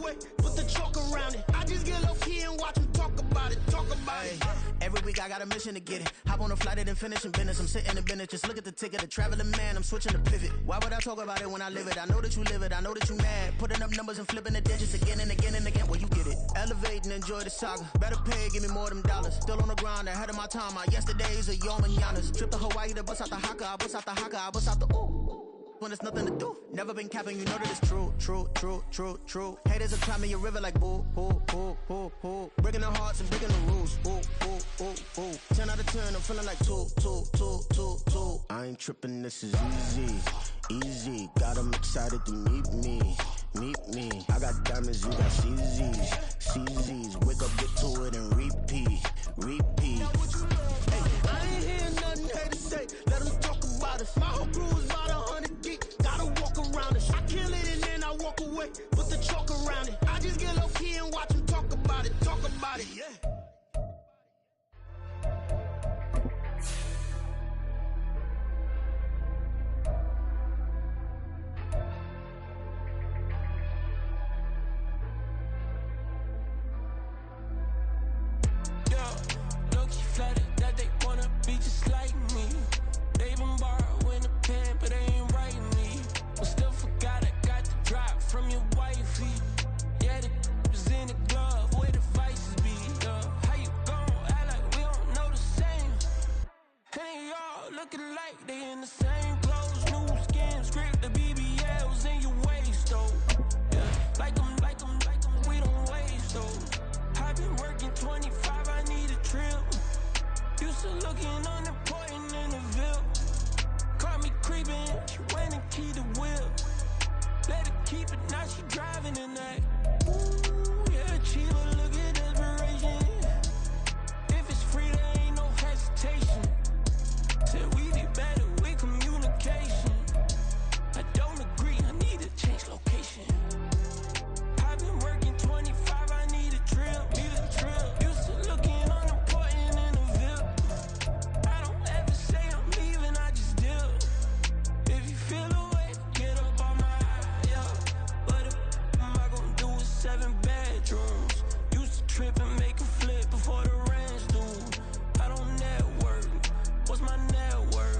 away, put the chalk around it. I just get low key and watch them talk about it. Every week I got a mission to get it. Hop on a flight and then finish in business. I'm sitting in business, just look at the ticket. A traveling man, I'm switching to pivot. Why would I talk about it when I live it? I know that you live it, I know that you mad. Putting up numbers and flipping the digits again and again and again. Well, you get it. Elevate and enjoy the saga. Better pay, give me more of them dollars. Still on the grind, ahead of my time. My yesterdays are your mananas. Trip to Hawaii to bust out the haka. I bust out the haka, I bust out the ooh. When there's nothing to do. Never been capping, you know that it's true. Haters are climbing your river like boo. Breaking their hearts and breaking the rules. 10 out of 10, I'm feeling like two. I ain't tripping, this is easy. Got them excited to meet me. I got diamonds, you got CZs. Wake up, get to it and repeat. Hey, I ain't hearing nothing hate to say. Let them talk about us. My whole crew is about 100 deep. Gotta walk around us. I kill it and then I walk away. Put the chalk around it. I just get low key and watch them talk about it. Yeah. Looking like they in the same clothes, new skin, script, the BBLs in your waist, though. Yeah, like them, we don't waste, though. I've been working 25, I need a trip. Used to looking unimportant in the Ville. Caught me creeping, she went and keyed the wheel. Let her keep it, now she driving in that. Ooh, yeah, Chiva, look at desperation. If it's free, there ain't no hesitation. Said we did better with communication. I don't agree, I need to change location. I've been working 25, I need a trip. Used to looking unimportant in the Ville. I don't ever say I'm leaving, I just deal. If you feel away, get up on my yeah. What am I gonna do with 7 bedrooms? Used to trip and make a flip before the rent's due. I don't network. What's my net worth?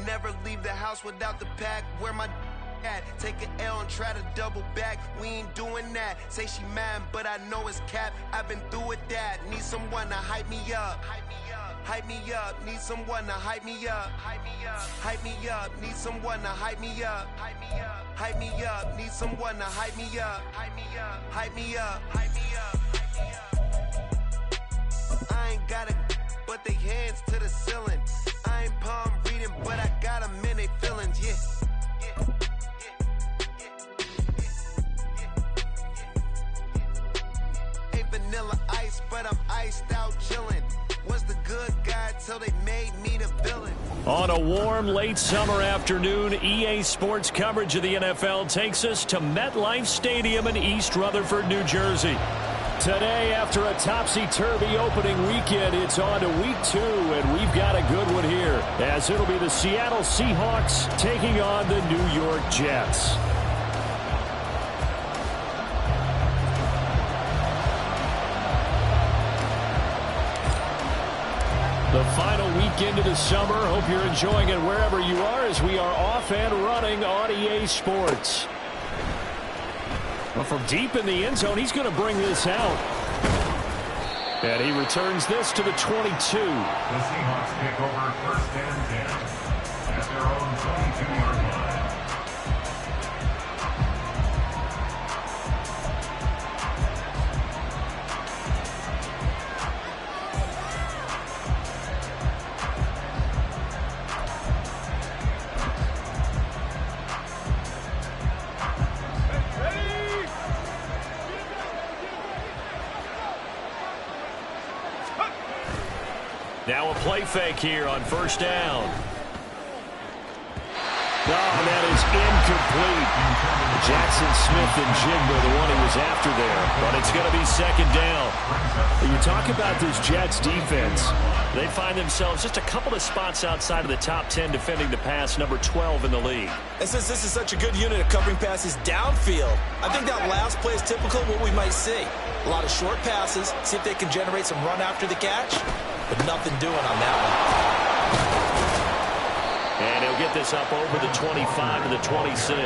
Never leave the house without the pack. Where my at? Take an L and try to double back. We ain't doing that. Say she mad, but I know it's cap. I've been through with that. Need someone to hype me up. Hype me up. Need someone to hype me up. Hype me up. Need someone to hype me up. Hype me up. Need someone to hype me up. Hype me up. I ain't got it, but they hands to the ceiling. I ain't palm reading, but I got them in they feelings, yeah. Ain't vanilla ice, but I'm iced out chillin'. Was the good guy till they made me the villain. On a warm late summer afternoon, EA Sports coverage of the NFL takes us to MetLife Stadium in East Rutherford, New Jersey. Today, after a topsy-turvy opening weekend, it's on to week 2, and we've got a good one here, as it'll be the Seattle Seahawks taking on the New York Jets. The final weekend of the summer. Hope you're enjoying it wherever you are, as we are off and running on EA Sports. Well, from deep in the end zone, he's going to bring this out. And he returns this to the 22. The Seahawks pick over first and 10 at their own 22-yard line. Now a play fake here on first down. Oh, that is incomplete. Jackson Smith and Jigba, the one he was after there. But it's going to be second down. When you talk about this Jets defense, they find themselves just a couple of spots outside of the top 10 defending the pass, number 12 in the league. And since this is such a good unit of covering passes downfield, I think that last play is typical of what we might see. A lot of short passes, see if they can generate some run after the catch, but nothing doing on that one. And he'll get this up over the 25 to the 26. 4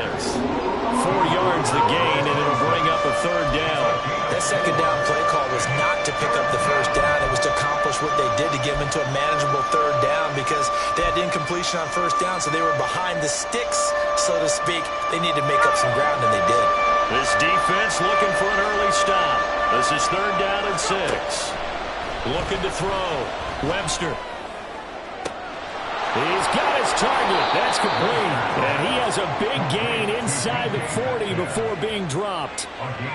yards the gain, and it'll bring up a third down. That second down play call was not to pick up the first down. It was to accomplish what they did to get them into a manageable third down because they had incompletion on first down, so they were behind the sticks, so to speak. They needed to make up some ground, and they did. This defense looking for an early stop. This is third down and 6. Looking to throw. Webster. He's got his target. That's complete. And he has a big gain inside the 40 before being dropped.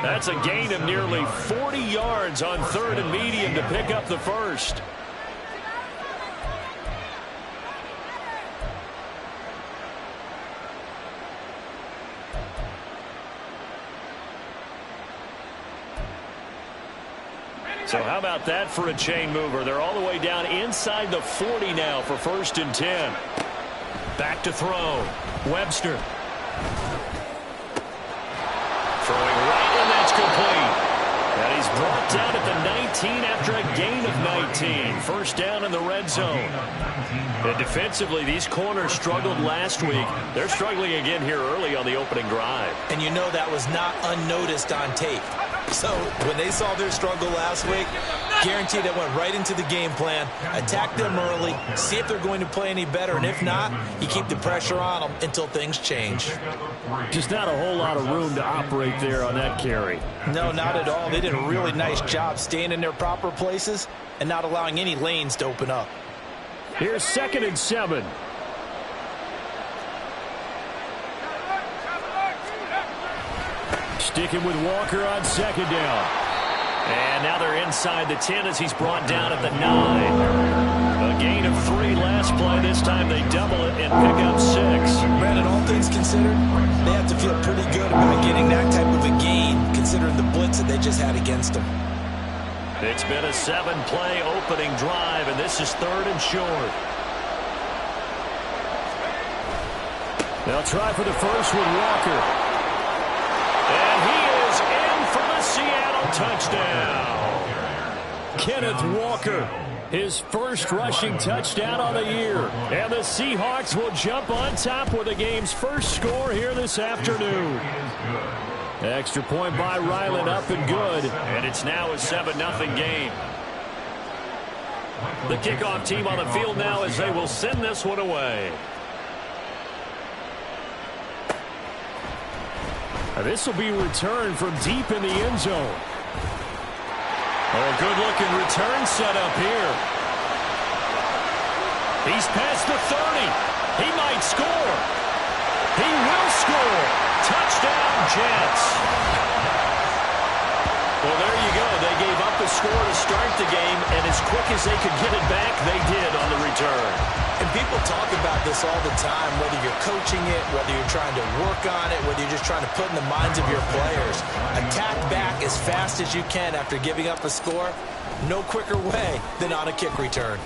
That's a gain of nearly 40 yards on third and medium to pick up the first. So how about that for a chain mover? They're all the way down inside the 40 now for first and 10. Back to throw. Webster. Throwing right, and that's complete. And he's brought down at the 19 after a gain of 19. First down in the red zone. And defensively, these corners struggled last week. They're struggling again here early on the opening drive. And you know that was not unnoticed on tape. So when they saw their struggle last week, guaranteed it went right into the game plan. Attack them early, see if they're going to play any better, and if not, you keep the pressure on them until things change. Just not a whole lot of room to operate there on that carry. No, not at all. They did a really nice job staying in their proper places and not allowing any lanes to open up. Here's 2nd and 7. Sticking with Walker on second down. And now they're inside the 10 as he's brought down at the 9. A gain of 3 last play. This time they double it and pick up 6. Brandon, all things considered, they have to feel pretty good about getting that type of a gain considering the blitz that they just had against them. It's been a 7-play opening drive, and this is third and short. They'll try for the first with Walker. And he is in for the Seattle touchdown. Kenneth Walker, his first rushing touchdown on the year. And the Seahawks will jump on top with the game's first score here this afternoon. Extra point by Ryland, up and good. And it's now a 7-0 game. The kickoff team on the field now as they will send this one away. This will be returned from deep in the end zone. Oh, good-looking return set up here. He's past the 30. He might score. He will score. Touchdown, Jets. Well, there you go. They gave up a score to start the game, and as quick as they could get it back, they did on the return. And people talk about this all the time, whether you're coaching it, whether you're trying to work on it, whether you're just trying to put in the minds of your players. Attack back as fast as you can after giving up a score. No quicker way than on a kick return.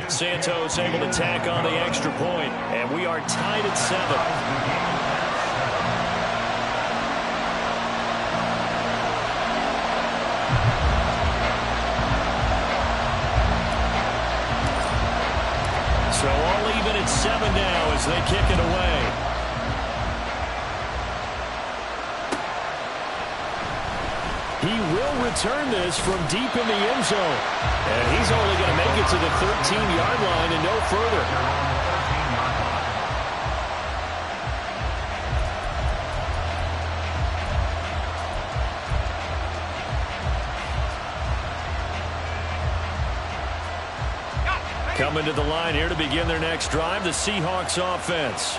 Santos able to tack on the extra point, and we are tied at 7. So all even at 7 now as they kick it away. He will return this from deep in the end zone. And he's only going to make it to the 13-yard line and no further. Coming to the line here to begin their next drive, the Seahawks offense.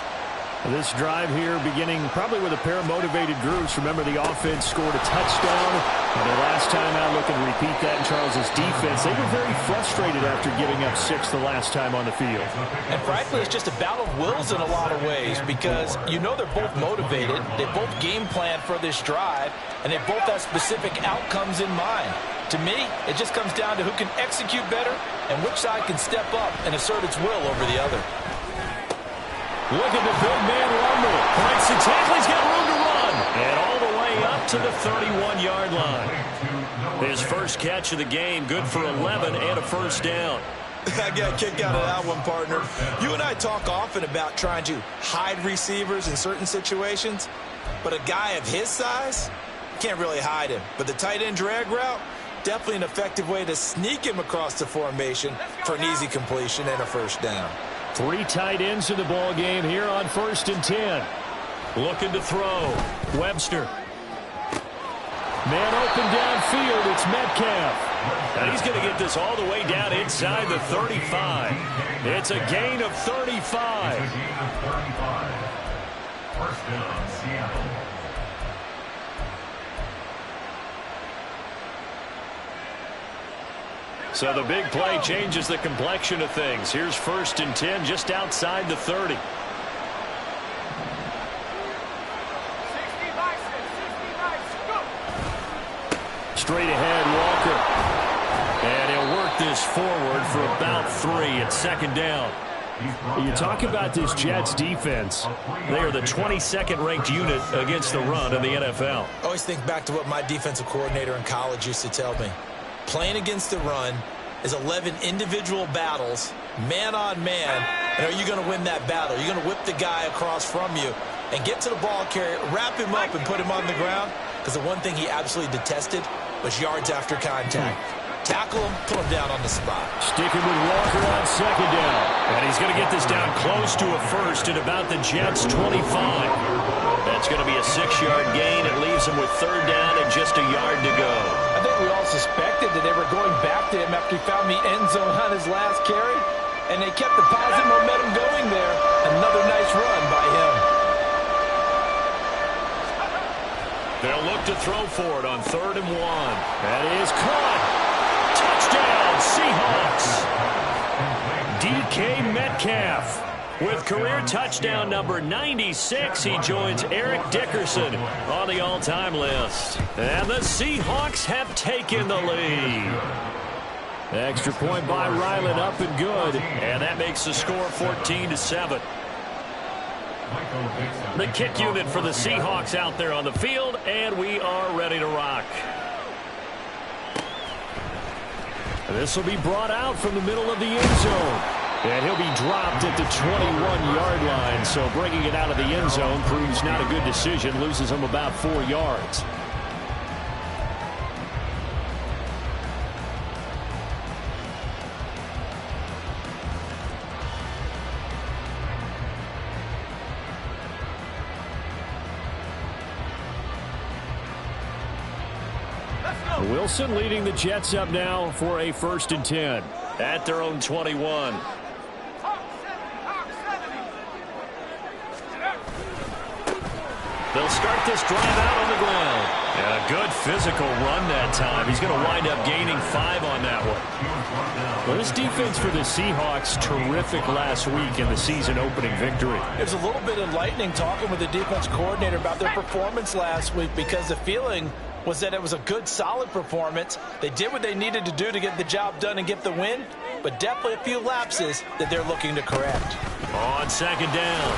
This drive here beginning probably with a pair of motivated groups. Remember, the offense scored a touchdown. And the last time out, looking to repeat that in Charles's defense. They were very frustrated after giving up 6 the last time on the field. And frankly, it's just a battle of wills in a lot of ways because you know they're both motivated. They both game plan for this drive, and they both have specific outcomes in mind. To me, it just comes down to who can execute better and which side can step up and assert its will over the other. Look at the big man rumble. Breaks the tackle. He's got room to run. And all the way up to the 31-yard line. His first catch of the game, good for 11 and a first down. I got a kick out of that one, partner. You and I talk often about trying to hide receivers in certain situations, but a guy of his size, can't really hide him. But the tight end drag route, definitely an effective way to sneak him across the formation for an easy completion and a first down. 3 tight ends in the ball game here on 1st and 10. Looking to throw. Webster. Man open downfield. It's Metcalf. And he's going to get this all the way down inside the 35. It's a gain of 35. First down, Seattle. So the big play changes the complexion of things. Here's 1st and 10 just outside the 30. Straight ahead, Walker. And he'll work this forward for about 3 at 2nd down. You talk about this Jets defense. They are the 22nd ranked unit against the run in the NFL. I always think back to what my defensive coordinator in college used to tell me. Playing against the run is 11 individual battles, man on man, and are you going to win that battle? Are you going to whip the guy across from you and get to the ball carrier, wrap him up, and put him on the ground? Because the one thing he absolutely detested was yards after contact. Tackle him, put him down on the spot. Sticking with Walker on 2nd down. And he's going to get this down close to a first at about the Jets' 25. That's going to be a 6-yard gain. It leaves him with 3rd down and just a yard to go. I think we all suspected that they were going back to him after he found the end zone on his last carry, and they kept the positive momentum going there. Another nice run by him. They'll look to throw for it on 3rd and 1. That is caught. Touchdown, Seahawks. DK Metcalf. With career touchdown number 96, he joins Eric Dickerson on the all-time list. And the Seahawks have taken the lead. Extra point by Ryland, up and good. And that makes the score 14-7. The kick unit for the Seahawks out there on the field, and we are ready to rock. This will be brought out from the middle of the end zone. And he'll be dropped at the 21-yard line. So bringing it out of the end zone proves not a good decision. Loses him about 4 yards. Wilson leading the Jets up now for a 1st and 10 at their own 21. They'll start this drive out on the ground. And a good physical run that time. He's going to wind up gaining 5 on that one. Well, this defense for the Seahawks, terrific last week in the season opening victory. It was a little bit enlightening talking with the defense coordinator about their performance last week because the feeling was that it was a good, solid performance. They did what they needed to do to get the job done and get the win, but definitely a few lapses that they're looking to correct. On 2nd down,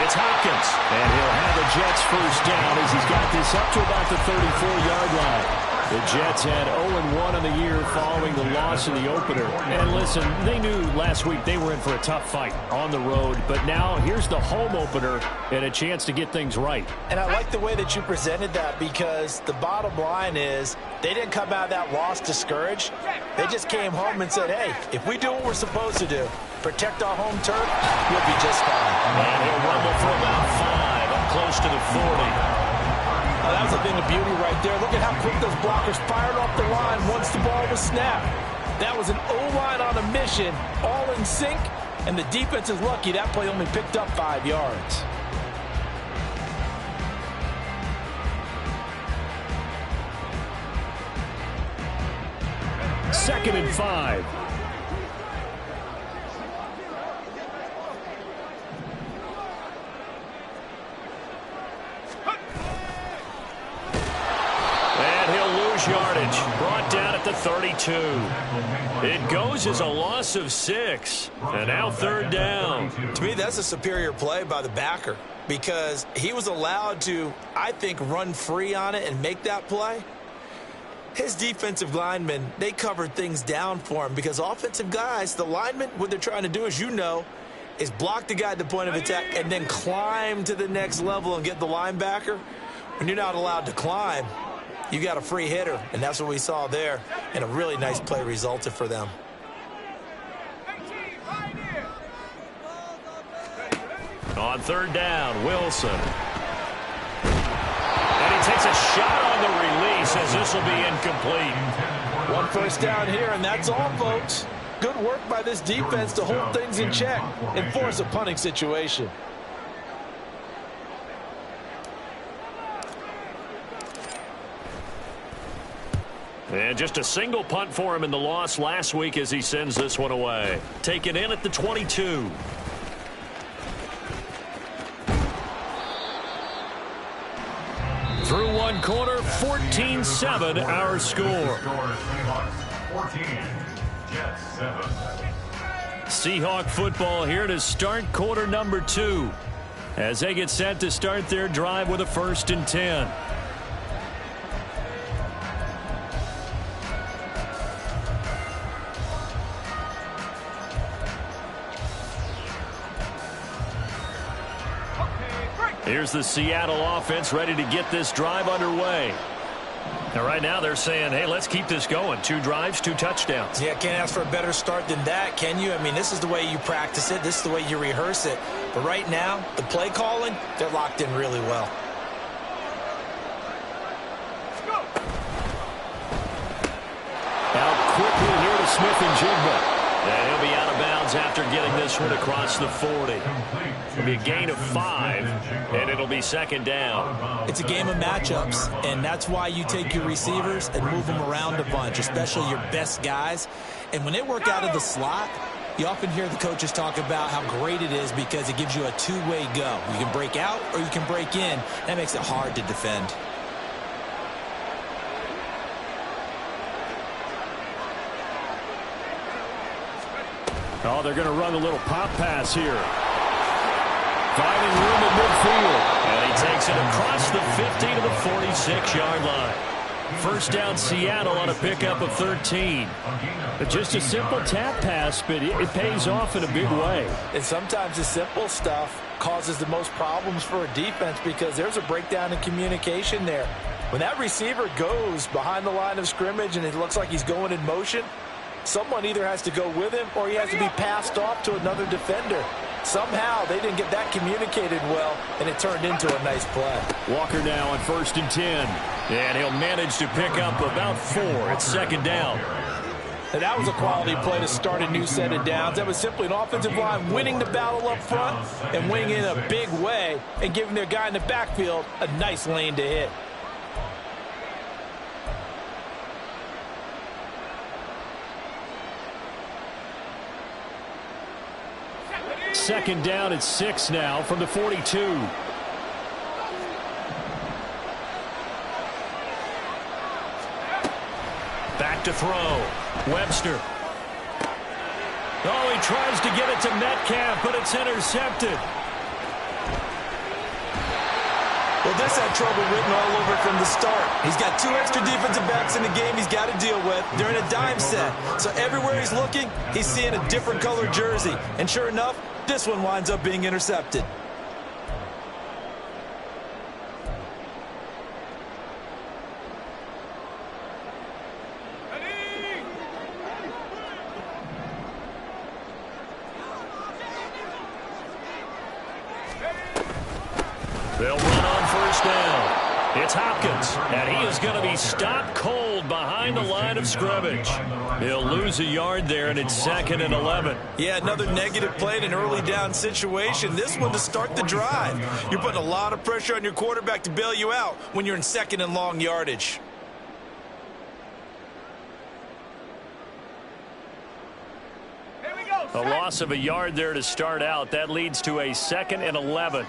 it's Hopkins, and he'll have the Jets' 1st down as he's got this up to about the 34-yard line. The Jets had 0-1 on the year following the loss in the opener. And listen, they knew last week they were in for a tough fight on the road. But now here's the home opener and a chance to get things right. And I like the way that you presented that, because the bottom line is they didn't come out of that loss discouraged. They just came home and said, hey, if we do what we're supposed to do, protect our home turf, we'll be just fine. And he'll rumble for about 5 up close to the 40. Oh, that was a thing of beauty right there. Look at how quick those blockers fired off the line once the ball was snapped. That was an O-line on a mission, all in sync, and the defense is lucky that play only picked up 5 yards. Second and 5. Yardage brought down at the 32. It goes as a loss of 6, and now third down. To me, that's a superior play by the backer, because he was allowed to, I think, run free on it and make that play. His defensive linemen, they covered things down for him, because offensive guys, the linemen, what they're trying to do, as you know, is block the guy at the point of attack and then climb to the next level and get the linebacker. When you're not allowed to climb, you got a free hitter, and that's what we saw there, and a really nice play resulted for them. On third down, Wilson. And he takes a shot on the release, as this will be incomplete. 1 first down here, and that's all, folks. Good work by this defense to hold things in check and force a punting situation. And just a single punt for him in the loss last week as he sends this one away. Taken in at the 22. Through one quarter, 14-7 our score. 14, Jets 7. Seahawk football here to start quarter number 2, as they get set to start their drive with a 1st and 10. Here's the Seattle offense ready to get this drive underway. Now, right now they're saying, hey, let's keep this going. 2 drives, 2 touchdowns. Yeah, can't ask for a better start than that, can you? I mean, this is the way you practice it. This is the way you rehearse it. But right now, the play calling, they're locked in really well. Out quickly here to Smith and Jigba. And he'll be out of bounds after getting this one across the 40. It'll be a gain of 5, and it'll be 2nd down. It's a game of matchups, and that's why you take your receivers and move them around a bunch, especially your best guys. And when they work out of the slot, you often hear the coaches talk about how great it is because it gives you a 2-way go. You can break out or you can break in. That makes it hard to defend. Oh, they're going to run a little pop pass here. Finding room at midfield. And he takes it across the 50 to the 46-yard line. First down, Seattle on a pickup of 13. Just a simple tap pass, but it pays off in a big way. And sometimes the simple stuff causes the most problems for a defense because there's a breakdown in communication there. When that receiver goes behind the line of scrimmage and it looks like he's going in motion, someone either has to go with him or he has to be passed off to another defender. Somehow they didn't get that communicated well, and it turned into a nice play. Walker now on 1st and 10. And he'll manage to pick up about 4 at 2nd down. And that was a quality play to start a new set of downs. That was simply an offensive line winning the battle up front and winning in a big way and giving their guy in the backfield a nice lane to hit. Second down at 6 now from the 42. Back to throw. Webster. Oh, he tries to get it to Metcalf, but it's intercepted. Well, this had trouble written all over from the start. He's got 2 extra defensive backs in the game he's got to deal with. They're in a dime set. So everywhere he's looking, he's seeing a different colored jersey. And sure enough, this one winds up being intercepted. They'll run on first down. It's Hopkins, and he is going to be stopped cold behind the line of scrimmage. He'll lose a yard there, and it's 2nd and 11. Yeah, another negative play in an early down situation. This one to start the drive. You're putting a lot of pressure on your quarterback to bail you out when you're in 2nd and long yardage. A loss of a yard there to start out. That leads to a 2nd and 11.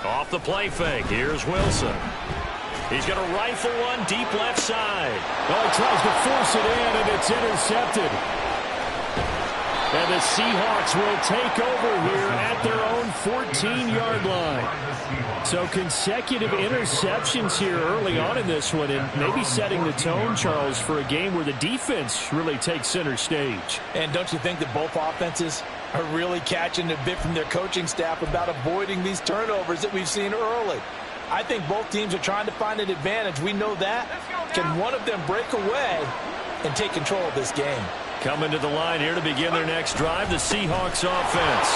Off the play fake. Here's Wilson. He's going to rifle one deep left side. Oh, he tries to force it in, and it's intercepted. And the Seahawks will take over here at their own 14-yard line. So consecutive interceptions here early on in this one, and maybe setting the tone, Charles, for a game where the defense really takes center stage. And don't you think that both offenses are really catching a bit from their coaching staff about avoiding these turnovers that we've seen early? I think both teams are trying to find an advantage. We know that. Can one of them break away and take control of this game? Coming to the line here to begin their next drive, the Seahawks offense.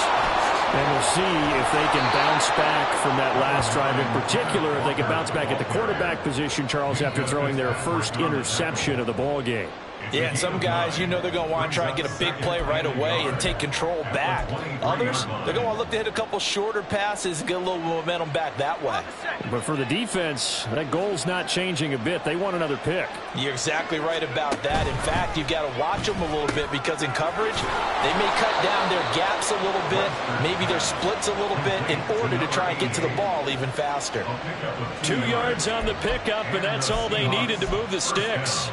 And we'll see if they can bounce back from that last drive in particular, if they can bounce back at the quarterback position, Charles, after throwing their first interception of the ball game. Yeah, and some guys, you know they're going to want to try and get a big play right away and take control back. Others, they're going to want to look to hit a couple shorter passes and get a little momentum back that way. But for the defense, that goal's not changing a bit. They want another pick. You're exactly right about that. In fact, you've got to watch them a little bit because in coverage, they may cut down their gaps a little bit, maybe their splits a little bit in order to try and get to the ball even faster. 2 yards on the pickup, and that's all they needed to move the sticks.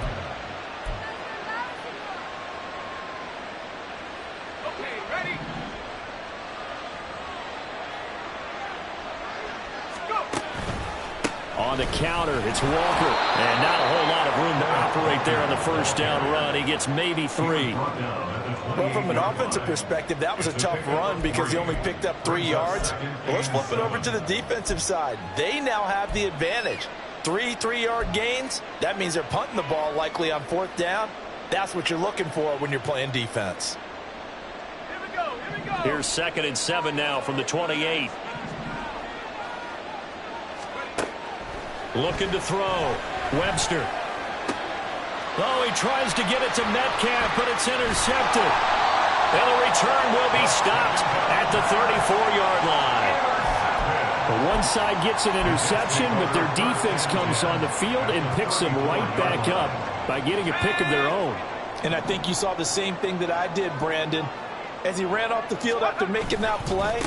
On the counter, it's Walker. And not a whole lot of room to operate there on the first down run. He gets maybe 3. Well, from an offensive perspective, that was a tough run because he only picked up 3 yards. Well, let's flip it over to the defensive side. They now have the advantage. 3 3-yard gains. That means they're punting the ball likely on 4th down. That's what you're looking for when you're playing defense. Here's 2nd and 7 now from the 28. Looking to throw. Webster. Oh, he tries to get it to Metcalf, but it's intercepted. And the return will be stopped at the 34-yard line. Well, one side gets an interception, but their defense comes on the field and picks them right back up by getting a pick of their own. And I think you saw the same thing that I did, Brandon. As he ran off the field after making that play,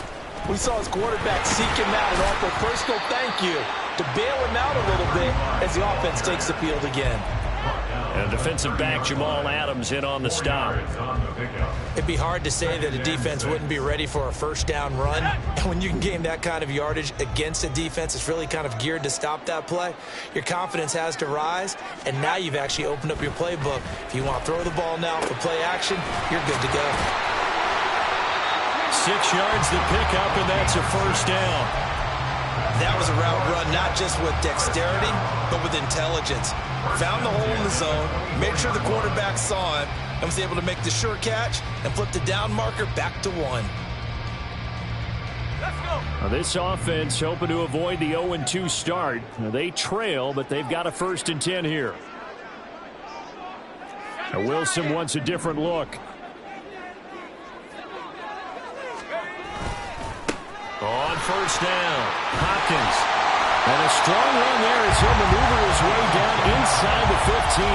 we saw his quarterback seek him out and offer a personal thank you to bail him out a little bit as the offense takes the field again. And defensive back Jamal Adams in on the stop. It'd be hard to say that a defense wouldn't be ready for a first down run. And when you can gain that kind of yardage against a defense that's really kind of geared to stop that play, your confidence has to rise. And now you've actually opened up your playbook. If you want to throw the ball now for play action, you're good to go. 6 yards the pickup, and that's a first down. That was a route run not just with dexterity, but with intelligence. Found the hole in the zone, made sure the quarterback saw it, and was able to make the sure catch and flip the down marker back to 1. Let's go. Now this offense hoping to avoid the 0-2 start. Now they trail, but they've got a 1st and 10 here. Now Wilson wants a different look. On first down, Hopkins. And a strong run there as he'll maneuver his way down inside the 15.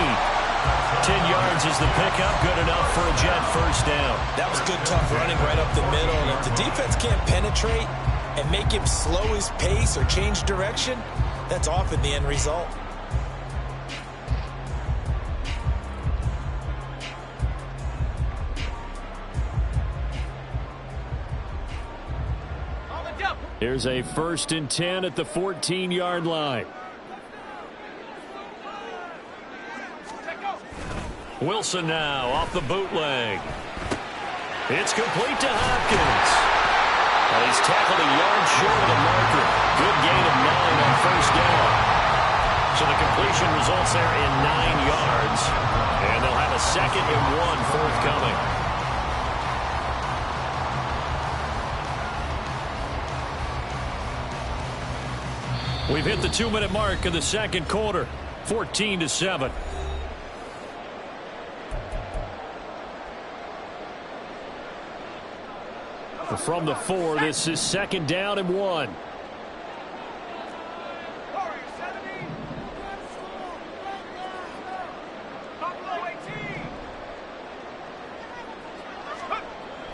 10 yards is the pickup, good enough for a Jet first down. That was good, tough running right up the middle, and if the defense can't penetrate and make him slow his pace or change direction, that's often the end result. Here's a 1st and 10 at the 14-yard line. Wilson now off the bootleg. It's complete to Hopkins. Well, he's tackled a yard short of the marker. Good gain of 9 on 1st down. So the completion results there in 9 yards. And they'll have a 2nd and 1 forthcoming. We've hit the 2-minute mark of the 2nd quarter. 14-7. From the 4, this is 2nd down and 1.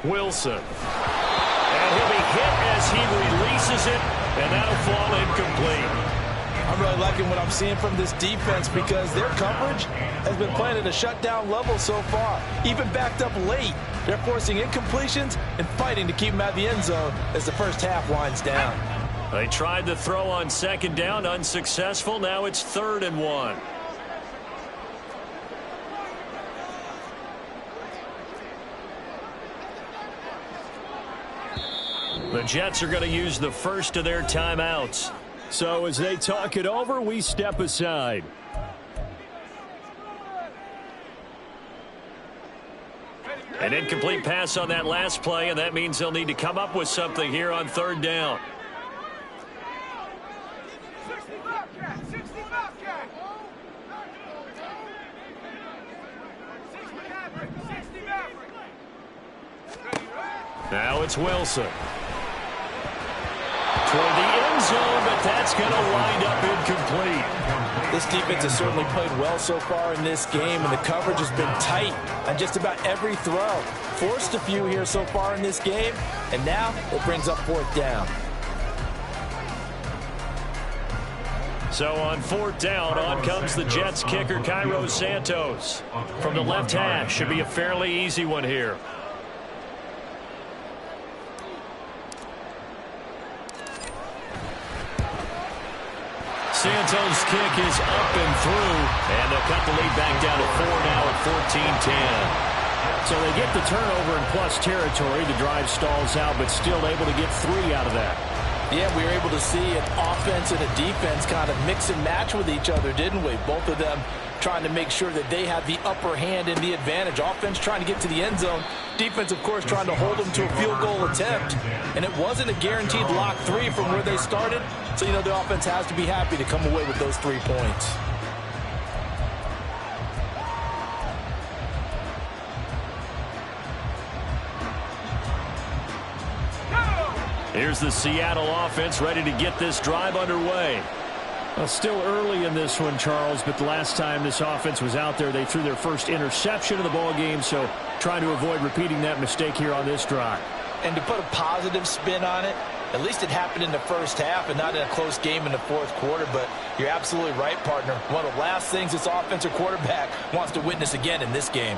Wilson. And he'll be hit as he releases it, and that'll fall incomplete. I'm really liking what I'm seeing from this defense because their coverage has been playing at a shutdown level so far. Even backed up late, they're forcing incompletions and fighting to keep them out of the end zone as the first half winds down. They tried to throw on 2nd down, unsuccessful. Now it's 3rd and 1. The Jets are going to use the first of their timeouts. So as they talk it over, we step aside. An incomplete pass on that last play, and that means they'll need to come up with something here on 3rd down. Now it's Wilson. Toward the end zone, but that's going to wind up incomplete. This defense has certainly played well so far in this game, and the coverage has been tight on just about every throw. Forced a few here so far in this game, and now it brings up 4th down. So on 4th down, on comes the Jets kicker, Cairo Santos. From the left hash, should be a fairly easy one here. Santos' kick is up and through, and they'll cut the lead back down to 4 now at 14-10. So they get the turnover in plus territory. The drive stalls out, but still able to get 3 out of that. Yeah, we were able to see an offense and a defense kind of mix and match with each other, didn't we? Both of them trying to make sure that they have the upper hand and the advantage. Offense trying to get to the end zone. Defense, of course, trying to hold them to a field goal attempt. And it wasn't a guaranteed lock 3 from where they started. So, you know, the offense has to be happy to come away with those 3 points. Here's the Seattle offense ready to get this drive underway. Well, still early in this one, Charles, but the last time this offense was out there, they threw their first interception of the ball game, so trying to avoid repeating that mistake here on this drive. And to put a positive spin on it, at least it happened in the first half and not in a close game in the 4th quarter, but you're absolutely right, partner. One of the last things this offensive quarterback wants to witness again in this game.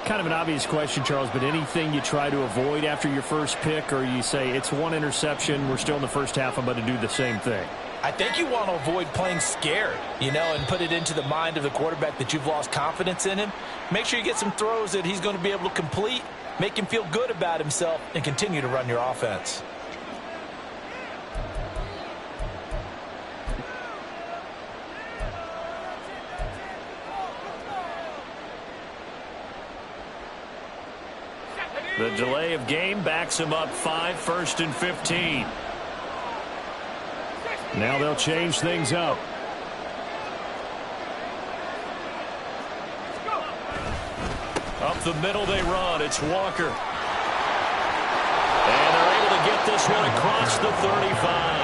Kind of an obvious question, Charles, but anything you try to avoid after your first pick, or you say it's 1 interception, we're still in the first half, I'm going to do the same thing? I think you want to avoid playing scared, you know, and put it into the mind of the quarterback that you've lost confidence in him. Make sure you get some throws that he's going to be able to complete, make him feel good about himself, and continue to run your offense. The delay of game backs him up 5, 1st and 15. Now they'll change things up. Up the middle they run. It's Walker. And they're able to get this one across the 35.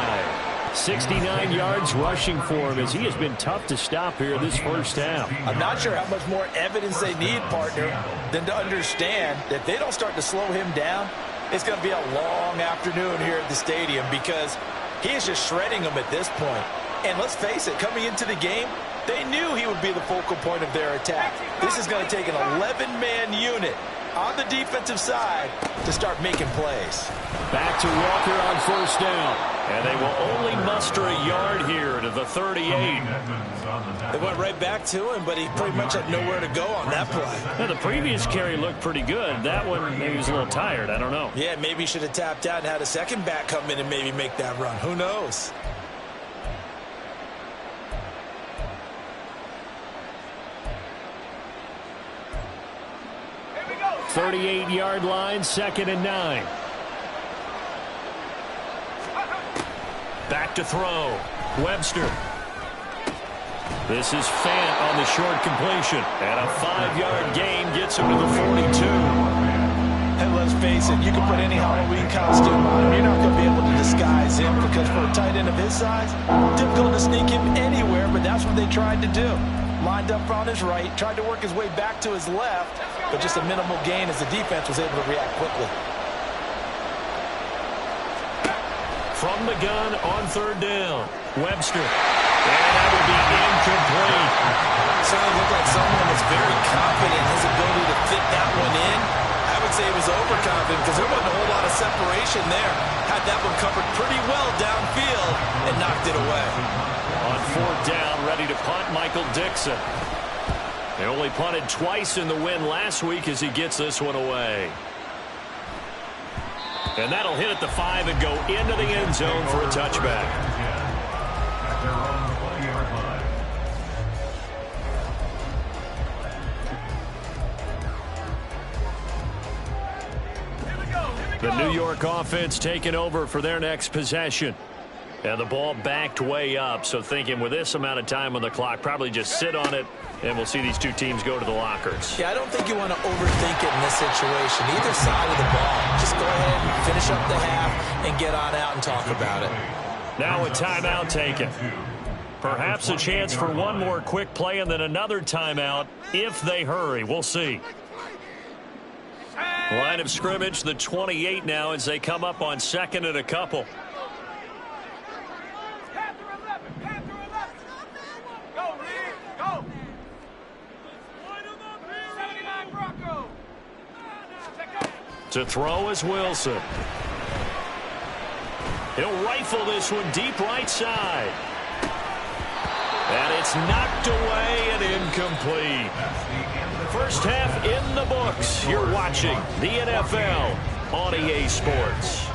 69 yards rushing for him as he has been tough to stop here this first half. I'm not sure how much more evidence they need, partner, than to understand that if they don't start to slow him down, it's going to be a long afternoon here at the stadium because he is just shredding them at this point. And let's face it, coming into the game, they knew he would be the focal point of their attack. This is going to take an 11-man unit on the defensive side to start making plays. Back to Walker on first down. And they will only muster a yard here to the 38. They went right back to him, but he pretty much had nowhere to go on that play. Well, the previous carry looked pretty good. That one, maybe he was a little tired. I don't know. Yeah, maybe he should have tapped out and had a second back come in and maybe make that run. Who knows? Here we go. 38-yard line, 2nd and 9. Back to throw. Webster. This is Fant on the short completion. And a 5-yard gain gets him to the 42. And let's face it, you can put any Halloween costume on him. You're not going to be able to disguise him because for a tight end of his size, difficult to sneak him anywhere, but that's what they tried to do. Lined up on his right, tried to work his way back to his left, but just a minimal gain as the defense was able to react quickly. From the gun on 3rd down. Webster. And that will be incomplete. Certainly looked like someone was very confident in his ability to fit that one in. I would say he was overconfident because there wasn't a whole lot of separation there. Had that one covered pretty well downfield and knocked it away. On 4th down, ready to punt, Michael Dixon. They only punted twice in the win last week as he gets this one away. And that'll hit at the 5 and go into the end zone for a touchback. The New York offense taking over for their next possession. And the ball backed way up, so thinking with this amount of time on the clock, probably just sit on it, and we'll see these two teams go to the lockers. Yeah, I don't think you want to overthink it in this situation. Either side of the ball. Just go ahead and finish up the half and get on out and talk about it. Now a timeout taken. Perhaps a chance for one more quick play and then another timeout if they hurry. We'll see. Line of scrimmage, the 28 now as they come up on 2nd and a couple. To throw is Wilson. He'll rifle this one deep right side. And it's knocked away and incomplete. First half in the books. You're watching the NFL on EA Sports.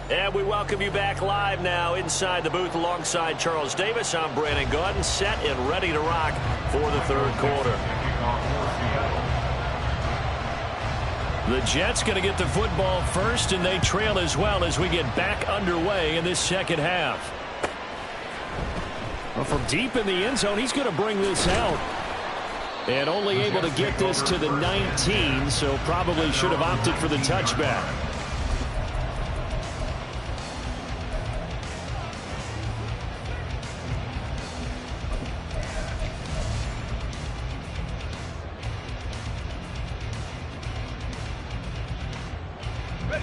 And we welcome you back live now inside the booth alongside Charles Davis. I'm Brandon Gaudin, set and ready to rock for the 3rd quarter. The Jets going to get the football first, and they trail as well as we get back underway in this 2nd half. Well, from deep in the end zone, he's going to bring this out. And only able to get this to the 19, so probably should have opted for the touchback.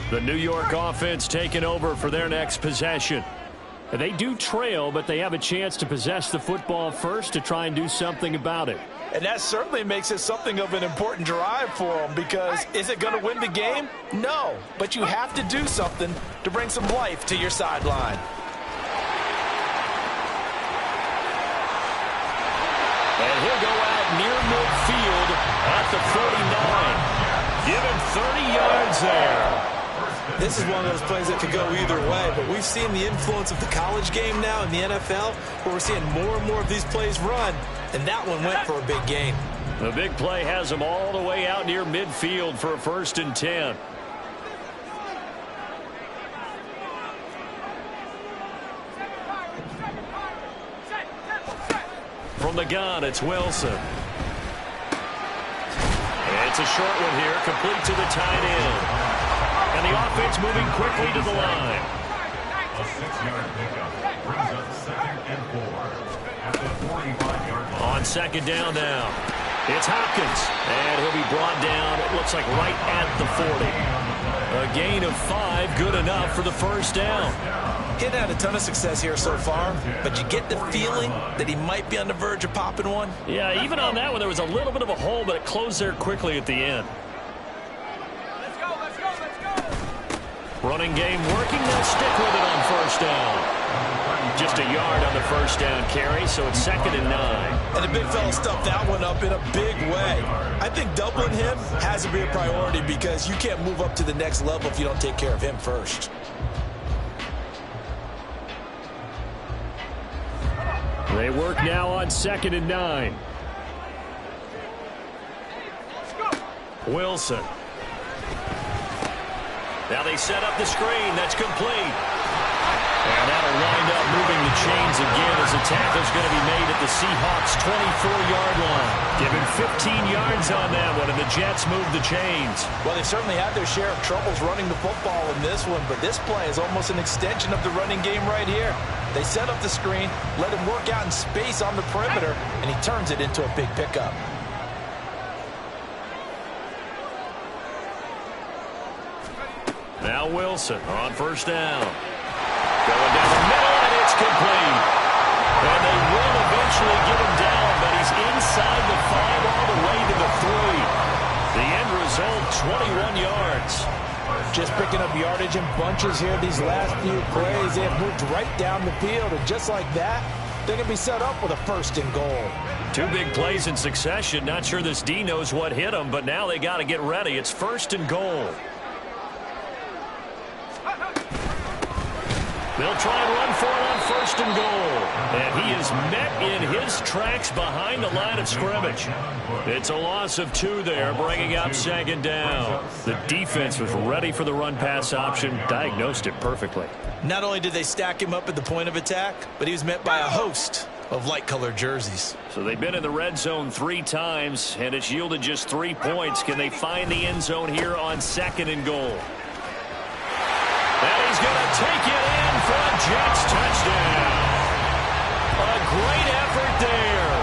The New York offense taking over for their next possession. And they do trail, but they have a chance to possess the football first to try and do something about it. And that certainly makes it something of an important drive for them because is it going to win the game? No, but you have to do something to bring some life to your sideline. And he'll go out near midfield at the 49. Give him 30 yards there. This is one of those plays that could go either way, but we've seen the influence of the college game now in the NFL where we're seeing more and more of these plays run, and that one went for a big gain. The big play has him all the way out near midfield for a 1st and 10. From the gun, it's Wilson. It's a short one here, complete to the tight end. And the offense moving quickly to the line. A 6-yard pickup brings up 2nd and 4 at the 45-yard line. On second down now, it's Hopkins. And he'll be brought down, it looks like right at the 40. A gain of 5, good enough for the first down. He hadn't had a ton of success here so far, but you get the feeling that he might be on the verge of popping one. Yeah, even on that one, there was a little bit of a hole, but it closed there quickly at the end. Let's go, let's go, let's go. Running game working, they'll stick with it on first down. Just a yard on the first down carry, so it's 2nd and 9. And the big fella stuffed that one up in a big way. I think doubling him has to be a priority because you can't move up to the next level if you don't take care of him first. They work now on 2nd and 9. Wilson. Now they set up the screen. That's complete. And that'll wind up moving the chains again as a tackle's going to be made at the Seahawks' 24-yard line. Given 15 yards on that one, and the Jets move the chains. Well, they certainly had their share of troubles running the football in this one, but this play is almost an extension of the running game right here. They set up the screen, let him work out in space on the perimeter, and he turns it into a big pickup. Now Wilson on first down. Going down the middle, and it's complete. And they will eventually get him down, but he's inside the 5 all the way to the 3. The end result, 21 yards. Just picking up yardage in bunches here these last few plays. They have moved right down the field, and just like that, they're going to be set up with a 1st and goal. 2 big plays in succession. Not sure this D knows what hit him, but now they got to get ready. It's 1st and goal. They'll try and run for it on 1st and goal. And he is met in his tracks behind the line of scrimmage. It's a loss of 2 there, bringing up 2nd down. The defense was ready for the run-pass option, diagnosed it perfectly. Not only did they stack him up at the point of attack, but he was met by a host of light-colored jerseys. So they've been in the red zone 3 times, and it's yielded just 3 points. Can they find the end zone here on 2nd and goal? And he's going to take it in for a Jets touchdown. A great effort there.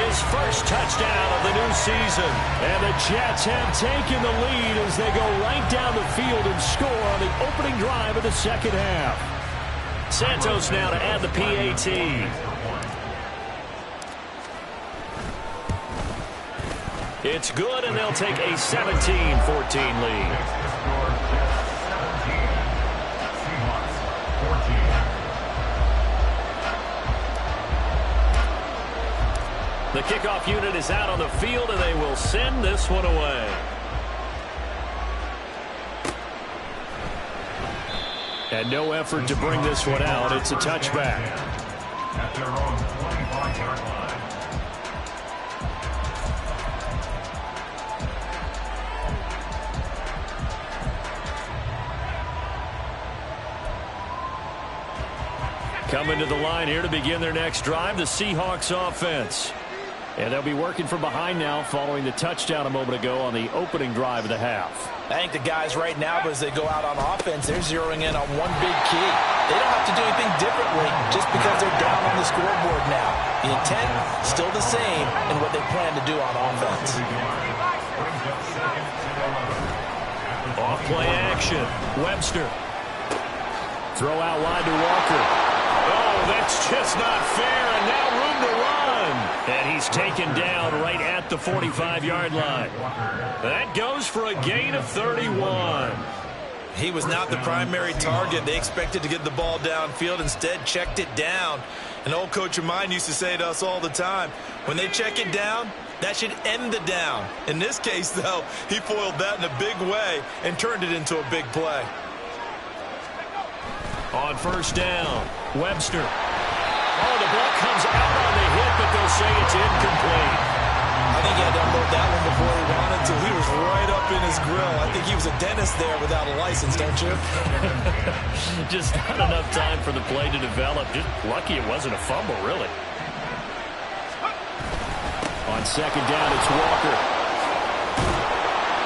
His first touchdown of the new season. And the Jets have taken the lead as they go right down the field and score on the opening drive of the 2nd half. Santos now to add the PAT. It's good, and they'll take a 17-14 lead. The kickoff unit is out on the field, and they will send this one away. And no effort to bring this one out. It's a touchback. At their own 25-yard line. Coming to the line here to begin their next drive, the Seahawks offense. And they'll be working from behind now following the touchdown a moment ago on the opening drive of the half. I think the guys right now, as they go out on offense, they're zeroing in on one big key. They don't have to do anything differently just because they're down on the scoreboard now. The intent still the same in what they plan to do on offense. Off play action. Webster. Throw out wide to Walker. Oh, that's just not fair, and now room to run. And he's taken down right at the 45-yard line. That goes for a gain of 31. He was not the primary target. They expected to get the ball downfield, instead checked it down. An old coach of mine used to say to us all the time, when they check it down, that should end the down. In this case, though, he foiled that in a big way and turned it into a big play. On first down, Webster. Oh, the ball comes out on the hit, but they'll say it's incomplete. I think he had to unload that one before he wanted to. He was right up in his grill. I think he was a dentist there without a license, don't you? Just not enough time for the play to develop. Just lucky it wasn't a fumble, really. On second down, it's Walker.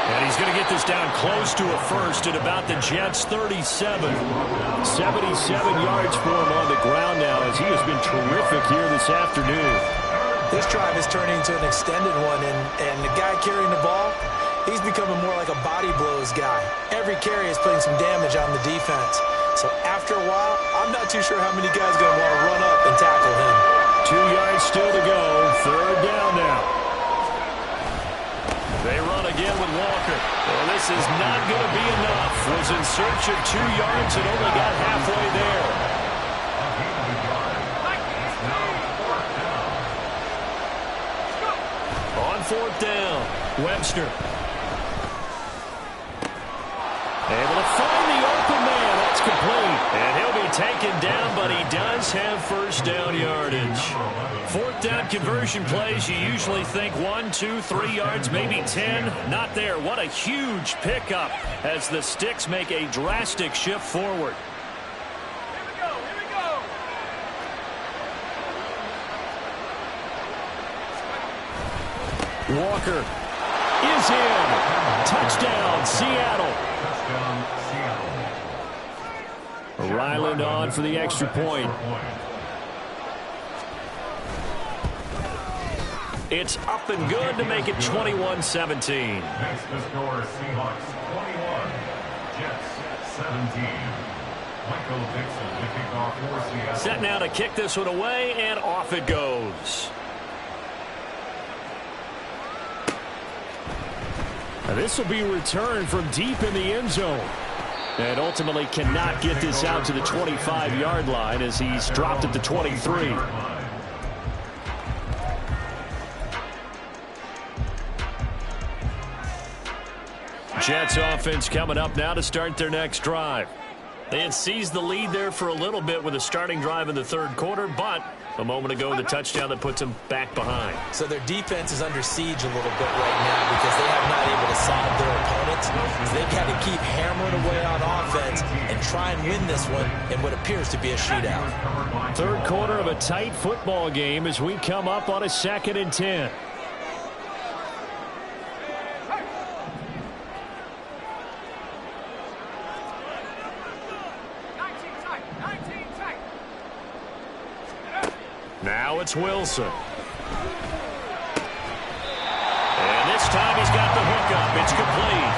And he's going to get this down close to a first at about the Jets' 37. 77 yards for him on the ground now as he has been terrific here this afternoon. This drive is turning into an extended one, and the guy carrying the ball, he's becoming more like a body blows guy. Every carry is putting some damage on the defense. So after a while, I'm not too sure how many guys are going to want to run up and tackle him. 2 yards still to go. Third down now. They run again with Walker. Well, this is not going to be enough. Was in search of 2 yards and only got halfway there. On fourth down, Webster. Able to find the open man. That's complete. And he'll be taken down, but he does have first down yardage. Fourth down conversion plays, you usually think 1, 2, 3 yards, maybe 10. Not there. What a huge pickup as the Sticks make a drastic shift forward. Walker is in. Touchdown, Seattle. Ryland on for the extra point. It's up and good to make it 21-17. Next to score, Seahawks 21, Jets 17. Michael Dixon to kick off for Seattle. Set now to kick this one away, and off it goes. Now this will be returned from deep in the end zone. And ultimately cannot get this out to the 25-yard line as he's dropped at the 23. Jets offense coming up now to start their next drive. They had seized the lead there for a little bit with a starting drive in the third quarter, but a moment ago the touchdown that puts them back behind. So their defense is under siege a little bit right now because they have not able to solve their opponents. So they've got to keep hammering away on offense and try and win this one in what appears to be a shootout. Third quarter of a tight football game as we come up on a 2nd and 10. Now it's Wilson. And this time he's got the hookup. It's complete.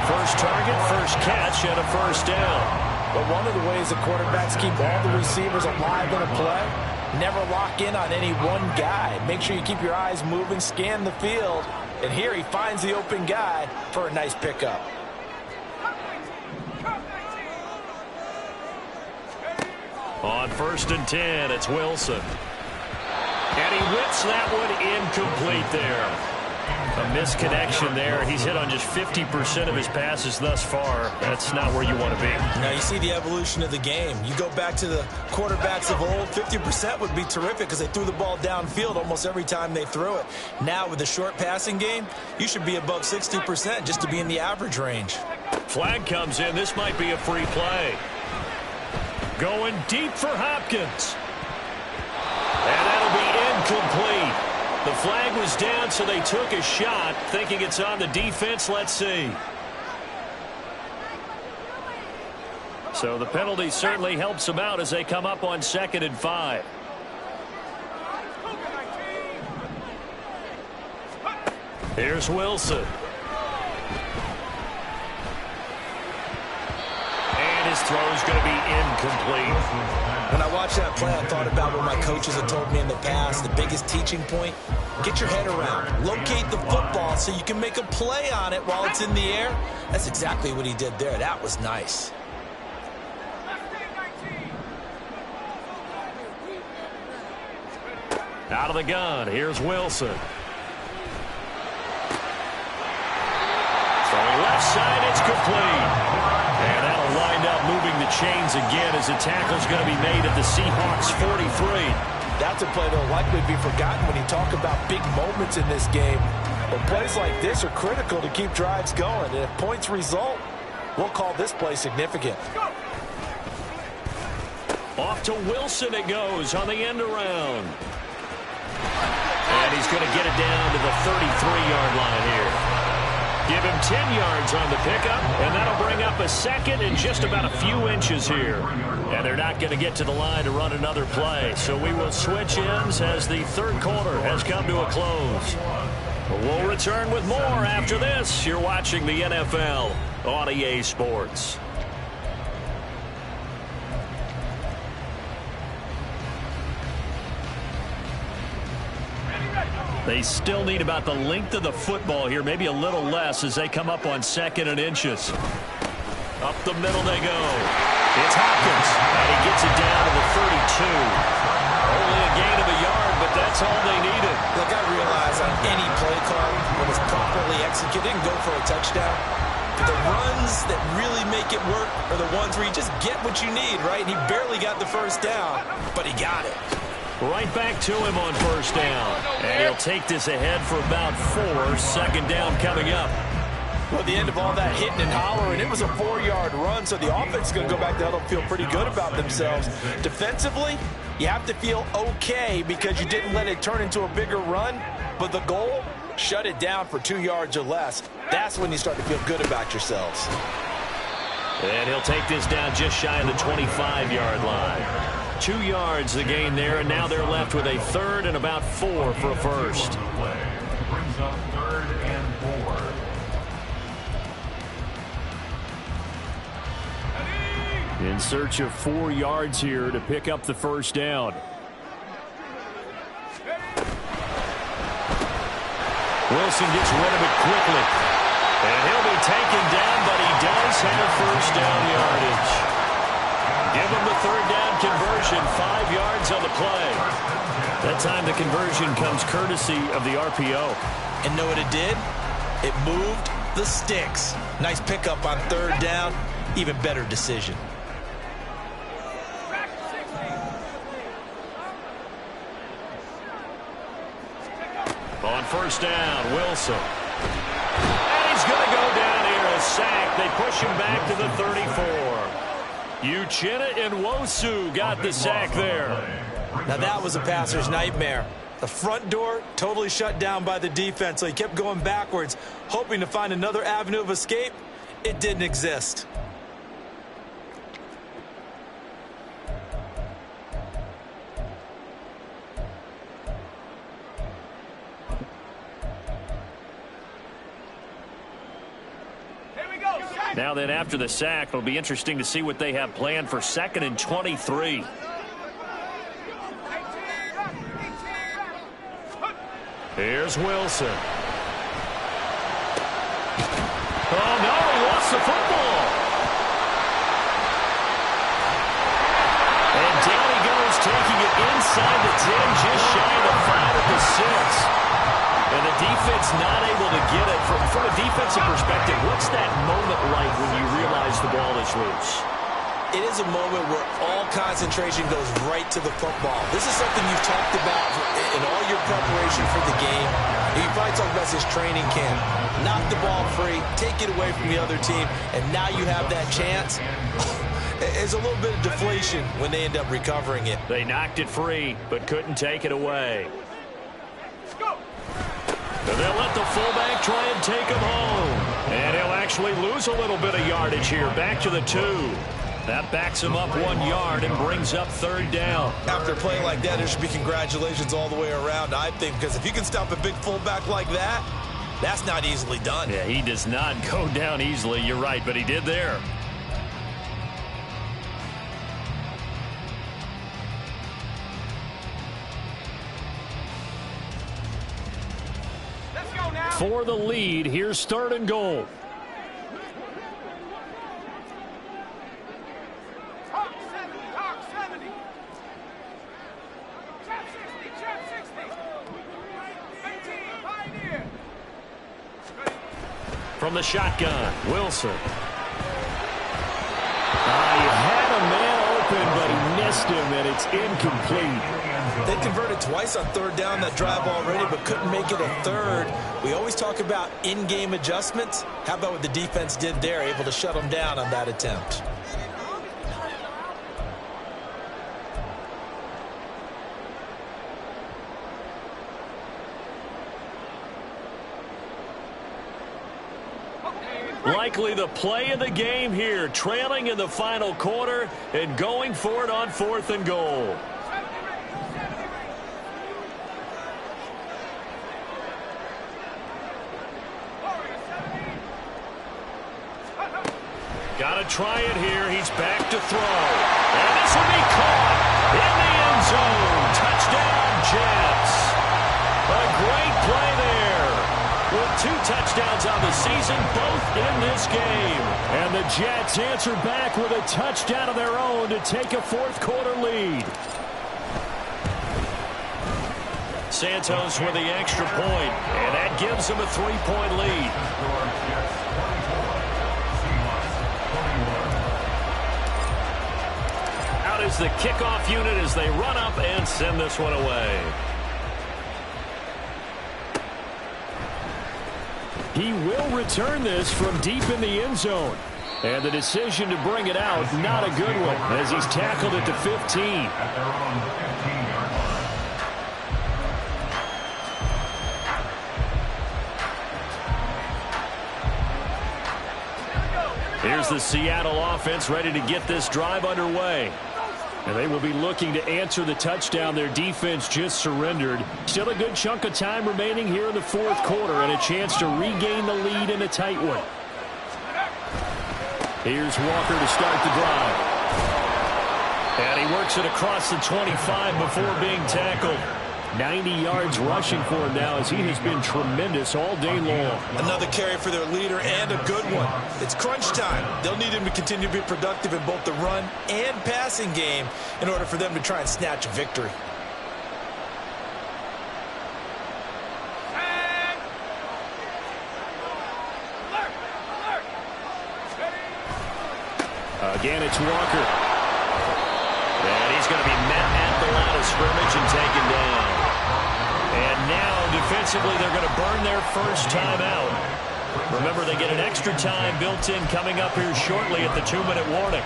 First target, first catch, and a first down. But one of the ways the quarterbacks keep all the receivers alive in a play, never lock in on any one guy. Make sure you keep your eyes moving, scan the field. And here he finds the open guy for a nice pickup. On 1st and 10, it's Wilson. And he whips that one incomplete there. A misconnection there. He's hit on just 50% of his passes thus far. That's not where you want to be. Now you see the evolution of the game. You go back to the quarterbacks of old, 50% would be terrific because they threw the ball downfield almost every time they threw it. Now with the short passing game, you should be above 60% just to be in the average range. Flag comes in. This might be a free play. Going deep for Hopkins. And that'll be incomplete. The flag was down, so they took a shot, thinking it's on the defense. Let's see. So the penalty certainly helps them out as they come up on 2nd and 5. Here's Wilson. His throw is going to be incomplete. When I watched that play, I thought about what my coaches had told me in the past. The biggest teaching point, get your head around. Locate the football so you can make a play on it while it's in the air. That's exactly what he did there. That was nice. Out of the gun, here's Wilson. Throwing left side, it's complete. And that'll wind up moving the chains again as the tackle's going to be made at the Seahawks 43. That's a play that'll likely be forgotten when you talk about big moments in this game. But plays like this are critical to keep drives going. And if points result, we'll call this play significant. Off to Wilson it goes on the end around. And he's going to get it down to the 33-yard line here. Give him 10 yards on the pickup, and that'll bring up a second and just about a few inches here. And they're not going to get to the line to run another play. So we will switch ends as the third quarter has come to a close. We'll return with more after this. You're watching the NFL on EA Sports. They still need about the length of the football here, maybe a little less as they come up on 2nd and inches. Up the middle they go. It's Hopkins, and he gets it down to the 32. Only a gain of a yard, but that's all they needed. Look, I realize on any play call, when it's properly executed, it can go for a touchdown. But the runs that really make it work are the ones where you just get what you need, right? And he barely got the first down, but he got it. Right back to him on 1st down. And he'll take this ahead for about 4. 2nd down coming up. Well, at the end of all that hitting and hollering, it was a 4-yard run, so the offense is going to go back to huddle and feel pretty good about themselves. Defensively, you have to feel okay because you didn't let it turn into a bigger run, but the goal, shut it down for 2 yards or less. That's when you start to feel good about yourselves. And he'll take this down just shy of the 25-yard line. 2 yards the gain there, and now they're left with a 3rd and about 4 for a first. Brings up 3rd and 4. In search of 4 yards here to pick up the 1st down. Wilson gets rid of it quickly. And he'll be taken down, but he does have 1st down yardage. Give him the 3rd down conversion, 5 yards on the play. That time the conversion comes courtesy of the RPO. And know what it did? It moved the sticks. Nice pickup on 3rd down. Even better decision. On 1st down, Wilson. And he's going to go down here, a sack. They push him back to the 34. Uchenna Nwosu got the sack there. Now that was a passer's nightmare. The front door totally shut down by the defense, so he kept going backwards, hoping to find another avenue of escape. It didn't exist. Now then, after the sack, it'll be interesting to see what they have planned for 2nd and 23. Here's Wilson. Oh, no, he lost the football. And down he goes, taking it inside the 10, just shy of the 5 at the 6. And the defense not able to get it. From a defensive perspective, what's that moment like when you realize the ball is loose? It is a moment where all concentration goes right to the football. This is something you've talked about in all your preparation for the game. You probably talked about this training camp. Knock the ball free, take it away from the other team, and now you have that chance. There's a little bit of deflation when they end up recovering it. They knocked it free, but couldn't take it away. And they'll let the fullback try and take him home. And he'll actually lose a little bit of yardage here, back to the 2. That backs him up 1 yard and brings up 3rd down. After a play like that, there should be congratulations all the way around, I think, because if you can stop a big fullback like that, that's not easily done. Yeah, he does not go down easily. You're right, but he did there. For the lead, here's 3rd and goal. From the shotgun, Wilson. He had a man open, but he missed him, and it's incomplete. They converted twice on 3rd down that drive already, but couldn't make it a 3rd. We always talk about in-game adjustments. How about what the defense did there, able to shut them down on that attempt? Likely the play of the game here, trailing in the final quarter and going for it on 4th and goal. Got to try it here. He's back to throw. And this will be caught in the end zone. Touchdown, Jets. A great play there. With 2 touchdowns on the season, both in this game. And the Jets answer back with a touchdown of their own to take a 4th quarter lead. Santos with the extra point, and that gives them a 3-point lead. Out is the kickoff unit as they run up and send this one away. He will return this from deep in the end zone. And the decision to bring it out, not a good one, as he's tackled it to 15. At their own 15-yard line. Here's the Seattle offense ready to get this drive underway. And they will be looking to answer the touchdown their defense just surrendered. Still a good chunk of time remaining here in the 4th quarter and a chance to regain the lead in a tight one. Here's Walker to start the drive. And he works it across the 25 before being tackled. 90 yards rushing for him now as he has been tremendous all day long. Another carry for their leader and a good one. It's crunch time. They'll need him to continue to be productive in both the run and passing game in order for them to try and snatch a victory. Again, it's Walker. And he's going to be met at the line of scrimmage and taken down. And now, defensively, they're going to burn their first time out. Remember, they get an extra time built in coming up here shortly at the 2-minute warning.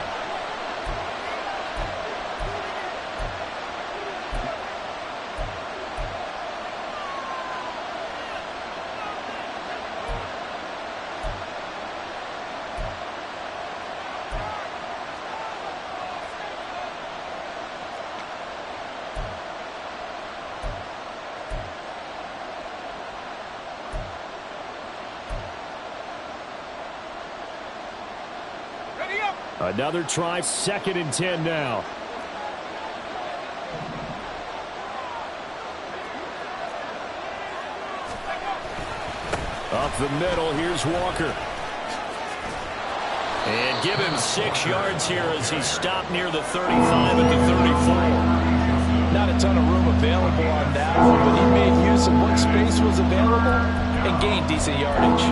Another try, 2nd and 10 now. Up the middle, here's Walker. And give him 6 yards here as he's stopped near the 35 at the 34. Not a ton of room available on that one, but he made use of what space was available and gained decent yardage.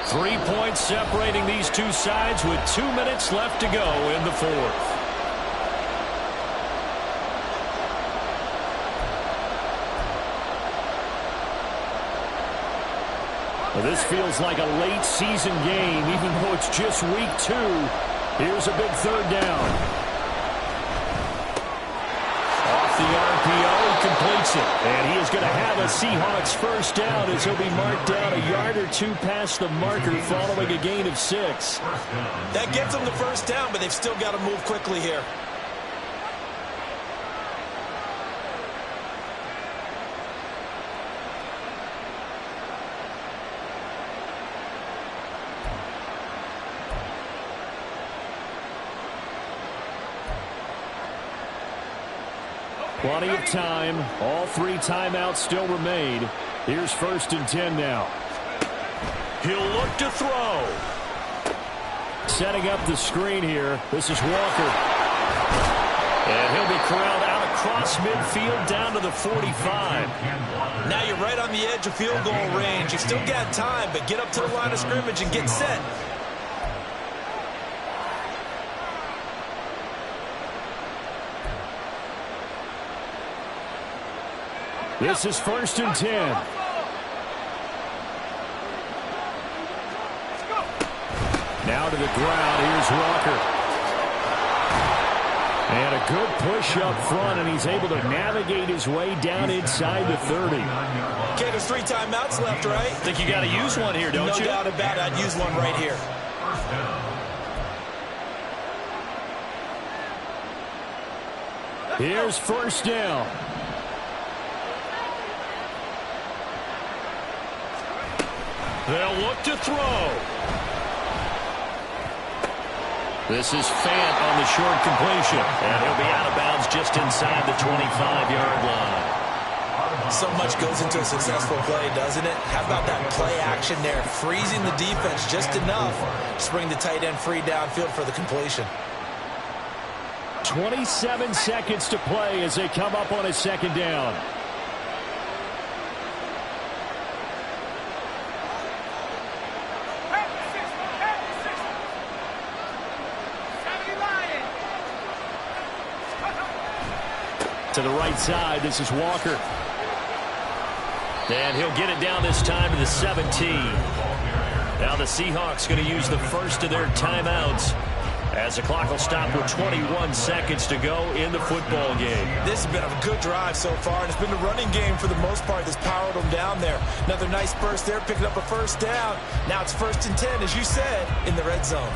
3 points separating these two sides with 2 minutes left to go in the 4th. Well, this feels like a late season game, even though it's just week 2. Here's a big 3rd down. Off the RPO, he completes it. And he is going to have a Seahawks first down as he'll be marked down a yard or 2 past the marker following a gain of 6. That gets them the first down, but they've still got to move quickly here. Plenty of time. All 3 timeouts still remain. Here's 1st and 10 now. He'll look to throw. Setting up the screen here. This is Walker. And he'll be corralled out across midfield down to the 45. Now you're right on the edge of field goal range. You've still got time, but get up to the line of scrimmage and get set. This is 1st and 10. Now to the ground. Here's Walker. And a good push up front, and he's able to navigate his way down inside the 30. Okay, there's 3 timeouts left, right? Think you got to use one here, don't you? No doubt about it. I'd use one right here. Here's first down. They'll look to throw. This is Fant on the short completion. And he'll be out of bounds just inside the 25-yard line. So much goes into a successful play, doesn't it? How about that play action there? Freezing the defense just enough to bring the tight end free downfield for the completion. 27 seconds to play as they come up on a second down. To the right side, this is Walker. And he'll get it down this time to the 17. Now the Seahawks going to use the first of their timeouts as the clock will stop with 21 seconds to go in the football game. This has been a good drive so far, and it's been the running game for the most part that's powered them down there. Another nice burst there, picking up a first down. Now it's 1st and 10, as you said, in the red zone.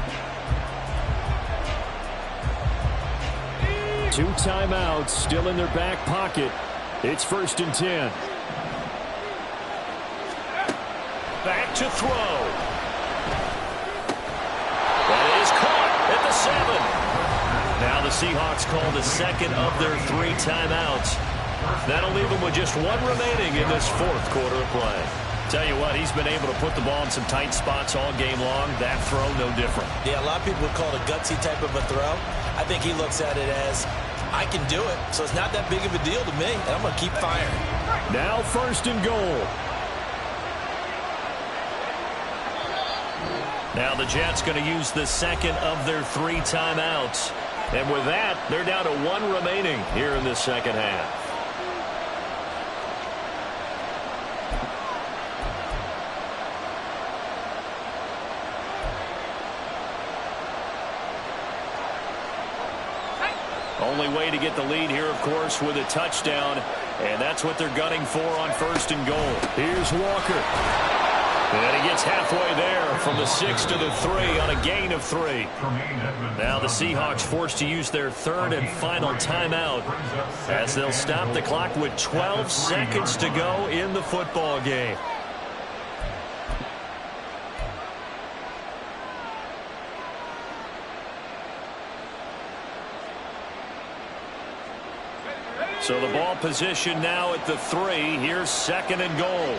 2 timeouts still in their back pocket. It's 1st and 10. Back to throw. That is caught at the 7. Now the Seahawks call the second of their 3 timeouts. That'll leave them with just 1 remaining in this 4th quarter of play. Tell you what, he's been able to put the ball in some tight spots all game long. That throw, no different. Yeah, a lot of people would call it a gutsy type of a throw. I think he looks at it as, I can do it, so it's not that big of a deal to me, and I'm going to keep firing. Now 1st and goal. Now the Jets going to use the second of their 3 timeouts. And with that, they're down to 1 remaining here in the second half. Only way to get the lead here, of course, with a touchdown. And that's what they're gunning for on 1st and goal. Here's Walker. And he gets halfway there from the 6 to the 3 on a gain of 3. Now the Seahawks forced to use their 3rd and final timeout as they'll stop the clock with 12 seconds to go in the football game. So the ball position now at the 3. Here's 2nd and goal.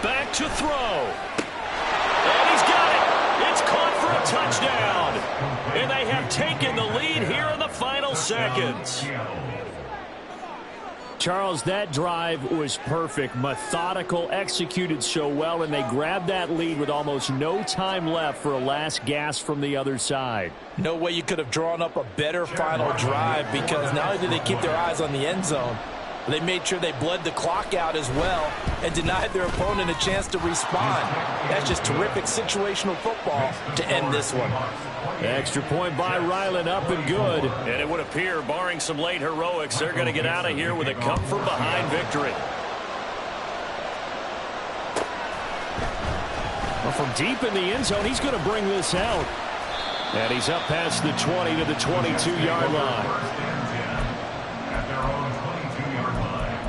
Back to throw. And he's got it. It's caught for a touchdown. And they have taken the lead here in the final seconds. Charles, that drive was perfect, methodical, executed so well, and they grabbed that lead with almost no time left for a last gasp from the other side. No way you could have drawn up a better final drive, because not only did they keep their eyes on the end zone, they made sure they bled the clock out as well and denied their opponent a chance to respond. That's just terrific situational football to end this one. Extra point by Ryland, up and good. And it would appear, barring some late heroics, they're going to get out of here with a come-from-behind victory. Well, from deep in the end zone, he's going to bring this out. And he's up past the 20 to the 22-yard line. At their own 22-yard line.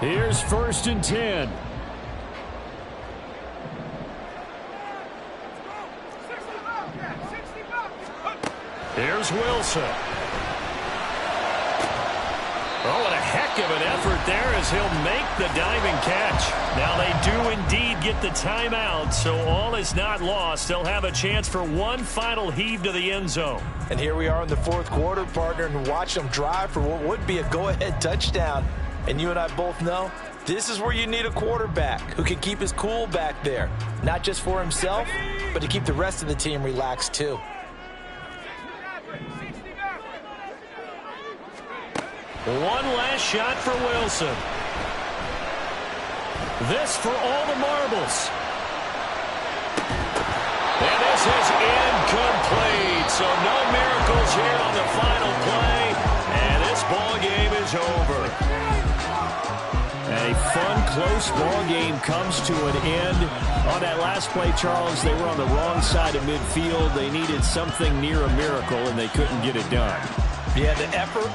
Here's 1st and 10. Here's Wilson. Oh, and a heck of an effort there as he'll make the diving catch. Now they do indeed get the timeout, so all is not lost. They'll have a chance for one final heave to the end zone. And here we are in the 4th quarter, partner, and watch them drive for what would be a go-ahead touchdown. And you and I both know this is where you need a quarterback who can keep his cool back there. Not just for himself, but to keep the rest of the team relaxed too. One last shot for Wilson. This for all the marbles. And this is incomplete. So no miracles here on the final play. And this ball game is over. A fun, close ball game comes to an end. On that last play, Charles, they were on the wrong side of midfield. They needed something near a miracle, and they couldn't get it done. Yeah, the effort,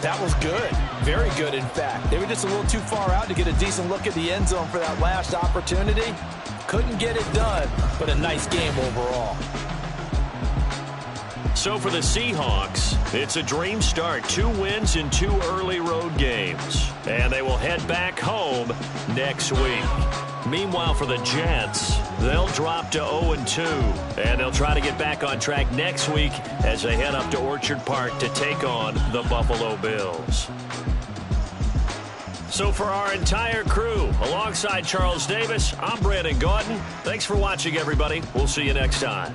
that was good. Very good, in fact. They were just a little too far out to get a decent look at the end zone for that last opportunity. Couldn't get it done, but a nice game overall. So for the Seahawks, it's a dream start. 2 wins in 2 early road games. And they will head back home next week. Meanwhile, for the Jets, they'll drop to 0-2. And they'll try to get back on track next week as they head up to Orchard Park to take on the Buffalo Bills. So for our entire crew, alongside Charles Davis, I'm Brandon Gaudin. Thanks for watching, everybody. We'll see you next time.